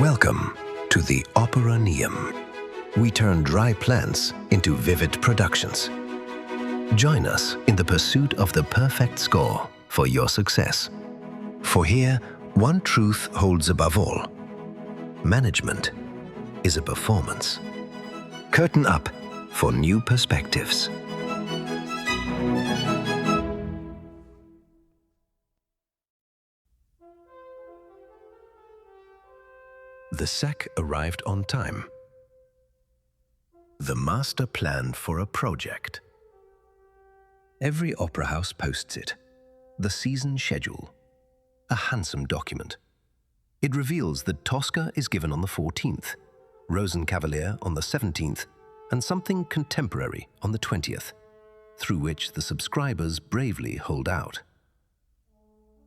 Welcome to the Operaneum. We turn dry plants into vivid productions. Join us in the pursuit of the perfect score for your success. For here, one truth holds above all. Management is a performance. Curtain up for new perspectives. The SEC arrived on time. The master plan for a project. Every opera house posts it. The season schedule. A handsome document. It reveals that Tosca is given on the 14th, Rosenkavalier on the 17th, and something contemporary on the 20th, through which the subscribers bravely hold out.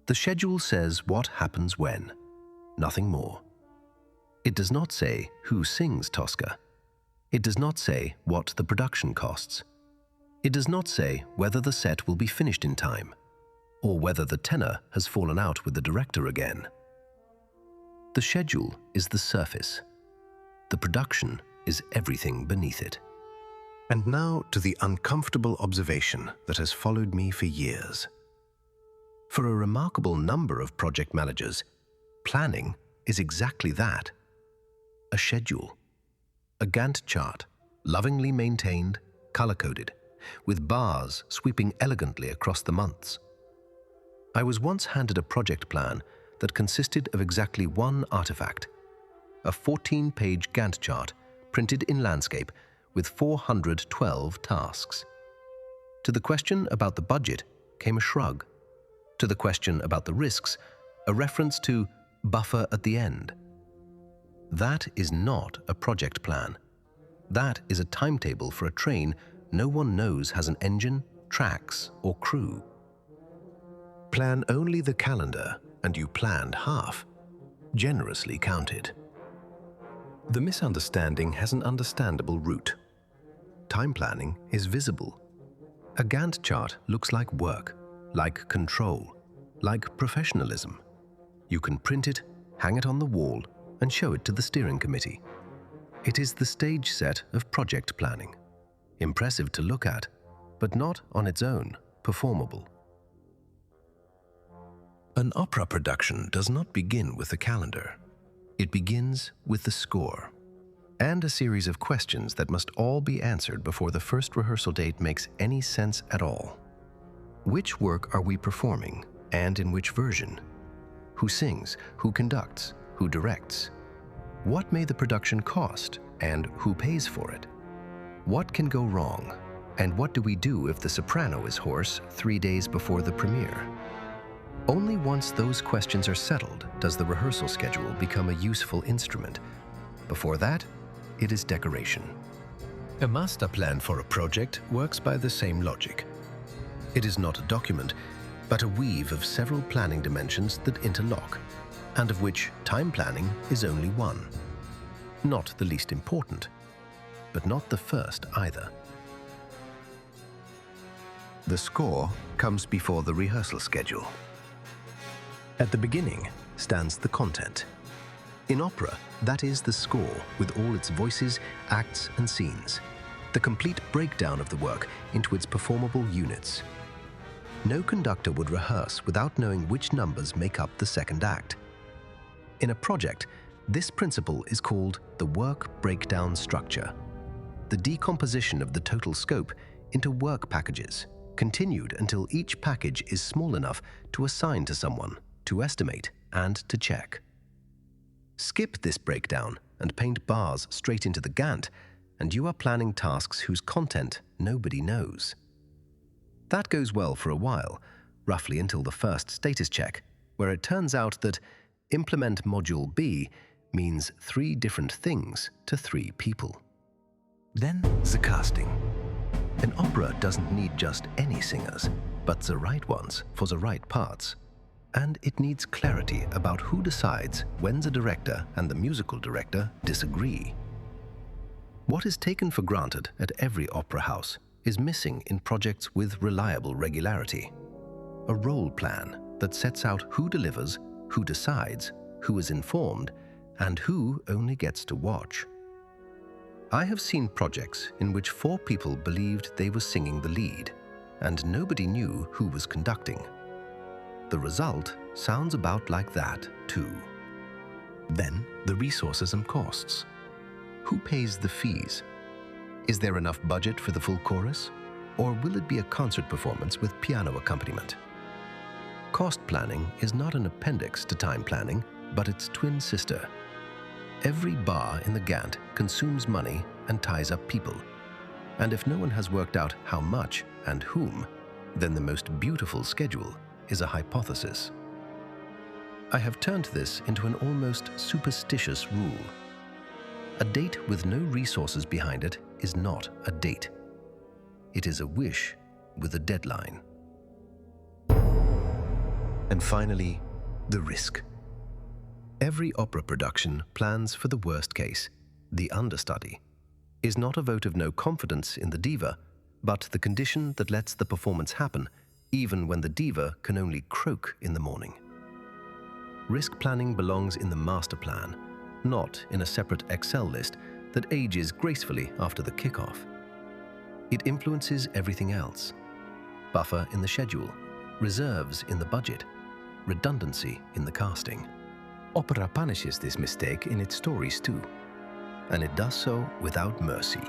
The schedule says what happens when, nothing more. It does not say who sings Tosca. It does not say what the production costs. It does not say whether the set will be finished in time, or whether the tenor has fallen out with the director again. The schedule is the surface. The production is everything beneath it. And now to the uncomfortable observation that has followed me for years. For a remarkable number of project managers, planning is exactly that. A schedule. A Gantt chart, lovingly maintained, color-coded, with bars sweeping elegantly across the months. I was once handed a project plan that consisted of exactly one artifact, a 14-page Gantt chart printed in landscape with 412 tasks. To the question about the budget came a shrug. To the question about the risks, a reference to buffer at the end. That is not a project plan. That is a timetable for a train no one knows has an engine, tracks, or crew. Plan only the calendar, and you planned half, generously counted. The misunderstanding has an understandable root. Time planning is visible. A Gantt chart looks like work, like control, like professionalism. You can print it, hang it on the wall, and show it to the steering committee. It is the stage set of project planning. Impressive to look at, but not on its own performable. An opera production does not begin with the calendar. It begins with the score, and a series of questions that must all be answered before the first rehearsal date makes any sense at all. Which work are we performing, and in which version? Who sings? Who conducts? Who directs? What may the production cost, and who pays for it? What can go wrong, and what do we do if the soprano is hoarse 3 days before the premiere? Only once those questions are settled does the rehearsal schedule become a useful instrument. Before that, it is decoration. A master plan for a project works by the same logic. It is not a document, but a weave of several planning dimensions that interlock, and of which time planning is only one. Not the least important, but not the first either. The score comes before the rehearsal schedule. At the beginning stands the content. In opera, that is the score with all its voices, acts, and scenes, the complete breakdown of the work into its performable units. No conductor would rehearse without knowing which numbers make up the second act. In a project, this principle is called the work breakdown structure, the decomposition of the total scope into work packages, continued until each package is small enough to assign to someone, to estimate, and to check. Skip this breakdown and paint bars straight into the Gantt, and you are planning tasks whose content nobody knows. That goes well for a while, roughly until the first status check, where it turns out that implement module B means 3 different things to 3 people. Then the casting. An opera doesn't need just any singers, but the right ones for the right parts. And it needs clarity about who decides when the director and the musical director disagree. What is taken for granted at every opera house is missing in projects with reliable regularity. A role plan that sets out who delivers, who decides, who is informed, and who only gets to watch. I have seen projects in which 4 people believed they were singing the lead, and nobody knew who was conducting. The result sounds about like that, too. Then, the resources and costs. Who pays the fees? Is there enough budget for the full chorus? Or will it be a concert performance with piano accompaniment? Cost planning is not an appendix to time planning, but its twin sister. Every bar in the Gantt consumes money and ties up people. And if no one has worked out how much and whom, then the most beautiful schedule is a hypothesis. I have turned this into an almost superstitious rule. A date with no resources behind it is not a date. It is a wish with a deadline. And finally, the risk. Every opera production plans for the worst case. The understudy is not a vote of no confidence in the diva, but the condition that lets the performance happen, even when the diva can only croak in the morning. Risk planning belongs in the master plan, not in a separate Excel list that ages gracefully after the kickoff. It influences everything else. Buffer in the schedule, reserves in the budget, redundancy in the casting. Opera punishes this mistake in its stories too, and it does so without mercy.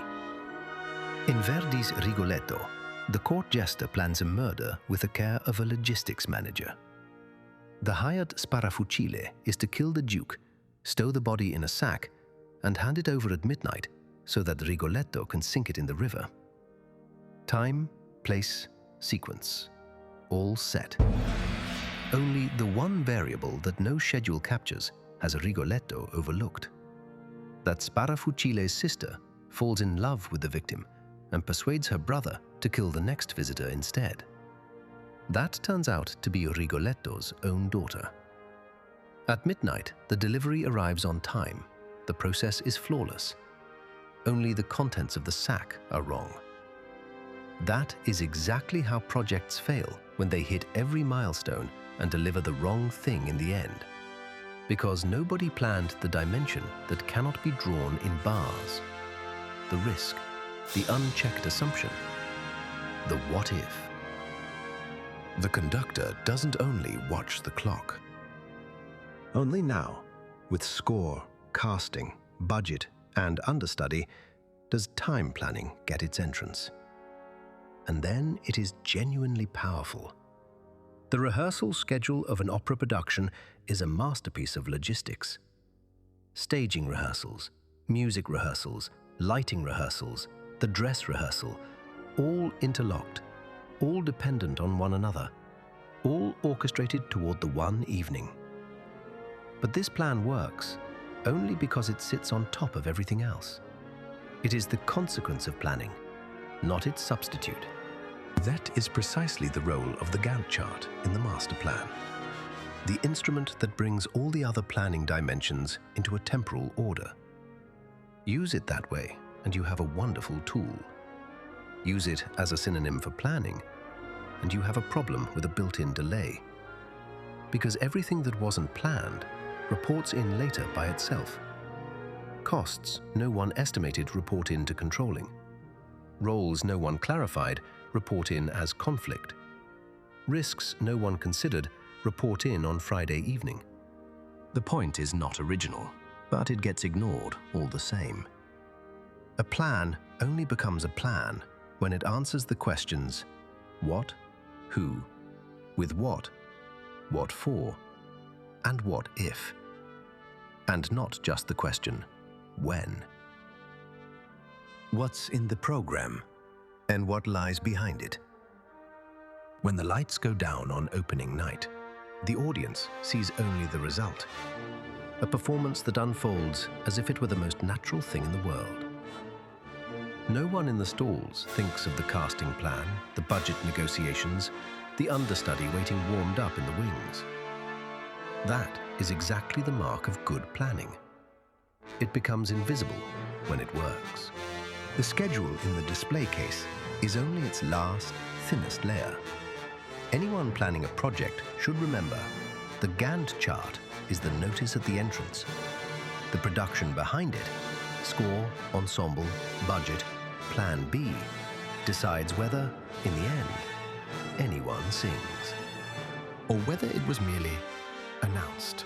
In Verdi's Rigoletto, the court jester plans a murder with the care of a logistics manager. The hired sparafucile is to kill the duke, stow the body in a sack, and hand it over at midnight so that Rigoletto can sink it in the river. Time, place, sequence, all set. Only the one variable that no schedule captures has Rigoletto overlooked. That sparafucile's sister falls in love with the victim and persuades her brother to kill the next visitor instead. That turns out to be Rigoletto's own daughter. At midnight, the delivery arrives on time. The process is flawless. Only the contents of the sack are wrong. That is exactly how projects fail when they hit every milestone and deliver the wrong thing in the end. Because nobody planned the dimension that cannot be drawn in bars. The risk, the unchecked assumption, the what if. The conductor doesn't only watch the clock. Only now, with score, casting, budget, and understudy, does time planning get its entrance. And then it is genuinely powerful. The rehearsal schedule of an opera production is a masterpiece of logistics. Staging rehearsals, music rehearsals, lighting rehearsals, the dress rehearsal, all interlocked, all dependent on one another, all orchestrated toward the one evening. But this plan works only because it sits on top of everything else. It is the consequence of planning, not its substitute. That is precisely the role of the Gantt chart in the master plan. The instrument that brings all the other planning dimensions into a temporal order. Use it that way, and you have a wonderful tool. Use it as a synonym for planning, and you have a problem with a built-in delay. Because everything that wasn't planned reports in later by itself. Costs no one estimated report in to controlling. Roles no one clarified report in as conflict. Risks no one considered report in on Friday evening. The point is not original, but it gets ignored all the same. A plan only becomes a plan when it answers the questions what, who, with what for, and what if, and not just the question when. What's in the program, and what lies behind it? When the lights go down on opening night, the audience sees only the result, a performance that unfolds as if it were the most natural thing in the world. No one in the stalls thinks of the casting plan, the budget negotiations, the understudy waiting warmed up in the wings. That is exactly the mark of good planning. It becomes invisible when it works. The schedule in the display case is only its last, thinnest layer. Anyone planning a project should remember the Gantt chart is the notice at the entrance. The production behind it, score, ensemble, budget, plan B, decides whether, in the end, anyone sings, or whether it was merely announced.